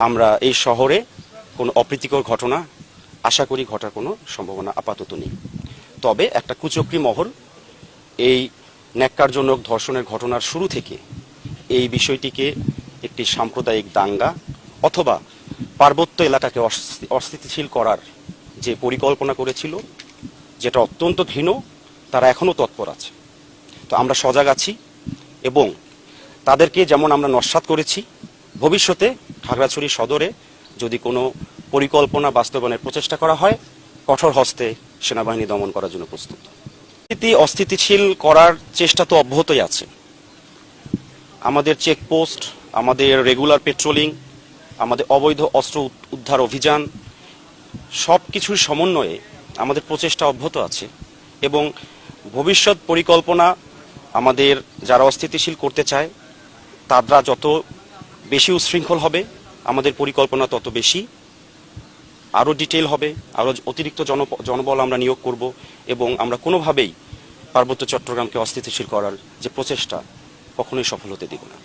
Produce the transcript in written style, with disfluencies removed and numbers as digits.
আমরা এই শহরে কোনো অপ্রীতিকর ঘটনা আশা করি ঘটার কোনো সম্ভাবনা আপাতত নেই। তবে একটা কুচক্রী মহল এই ন্যাক্কারজনক ধর্ষণের ঘটনার শুরু থেকে এই বিষয়টিকে একটি সাম্প্রদায়িক দাঙ্গা অথবা পার্বত্য এলাকাকে অস্থিতিশীল করার যে পরিকল্পনা করেছিল, যেটা অত্যন্ত ঘৃণ, তারা এখনও তৎপর আছে। তো আমরা সজাগ আছি এবং তাদেরকে যেমন আমরা নস্যাৎ করেছি, ভবিষ্যতে খাগড়াছড়ি সদরে যদি কোনো পরিকল্পনা বাস্তবায়নের প্রচেষ্টা করা হয়, কঠোর হস্তে সেনাবাহিনী দমন করার জন্য প্রস্তুত। অস্থিতিশীল করার চেষ্টা তো অব্যাহতই আছে। আমাদের চেকপোস্ট, আমাদের রেগুলার পেট্রোলিং, আমাদের অবৈধ অস্ত্র উদ্ধার অভিযান, সব কিছুর সমন্বয়ে আমাদের প্রচেষ্টা অব্যাহত আছে এবং ভবিষ্যৎ পরিকল্পনা আমাদের যারা অস্থিতিশীল করতে চায় তারা যত বেশি উচ্ছৃঙ্খল হবে, আমাদের পরিকল্পনা তত বেশি আরও ডিটেইল হবে, আরও অতিরিক্ত জনবল আমরা নিয়োগ করব এবং আমরা কোনোভাবেই পার্বত্য চট্টগ্রামকে অস্থিতিশীল করার যে প্রচেষ্টা কখনোই সফল হতে দেব না।